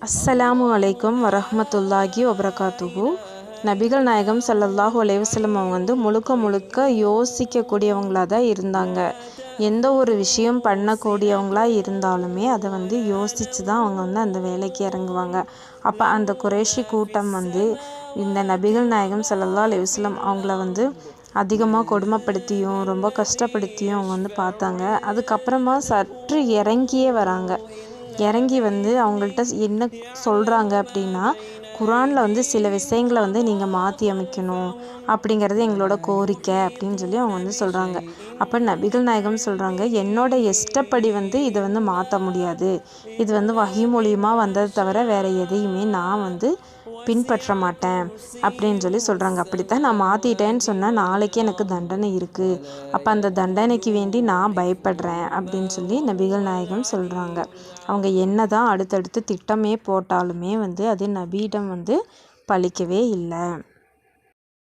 அஸ்ஸலாமு அலைக்கும் வரஹ்மத்துல்லாஹி வபரகாத்துஹு. நபிகள் நாயகம் ஸல்லல்லாஹு அலைஹி வஸல்லம் அவங்க முழுக்க யோசிக்கக்கூடியவங்களாக தான் இருந்தாங்க. எந்த ஒரு விஷயம் பண்ணக்கூடியவங்களாக இருந்தாலுமே அதை யோசித்து தான் அவங்க அந்த வேலைக்கு இறங்குவாங்க. அப்போ அந்த குறைஷி கூட்டம் இந்த நபிகள் நாயகம் ஸல்லல்லாஹு அலைஹி வஸல்லம் அவங்கள அதிகமாக கொடுமைப்படுத்தியும் ரொம்ப கஷ்டப்படுத்தியும் அவங்க பார்த்தாங்க. அதுக்கப்புறமா சற்று இறங்கியே வராங்க. இறங்கி அவங்கள்ட்ட என்ன சொல்கிறாங்க அப்படின்னா, குரானில் சில விஷயங்களை நீங்கள் மாற்றி அமைக்கணும் அப்படிங்கிறது எங்களோட கோரிக்கை அப்படின்னு சொல்லி அவங்க சொல்கிறாங்க. அப்போ நபிகள் நாயகம் சொல்கிறாங்க, என்னோட இஷ்டப்படி இதை மாற்ற முடியாது. இது வஹி மூலியமாக வந்ததை தவிர வேறு எதையுமே நான் பின்பற்ற மாட்டேன் அப்படின்னு சொல்லி சொல்கிறாங்க. அப்படித்தான் நான் மாற்றிட்டேன்னு சொன்னால் நாளைக்கு எனக்கு தண்டனை இருக்குது. அப்போ அந்த தண்டனைக்கு வேண்டி நான் பயப்படுறேன் அப்படின்னு சொல்லி நபிகள் நாயகம் சொல்கிறாங்க. அவங்க என்ன தான் அடுத்தடுத்து திட்டமே போட்டாலுமே அது நபியிடம் பலிக்கவே இல்லை.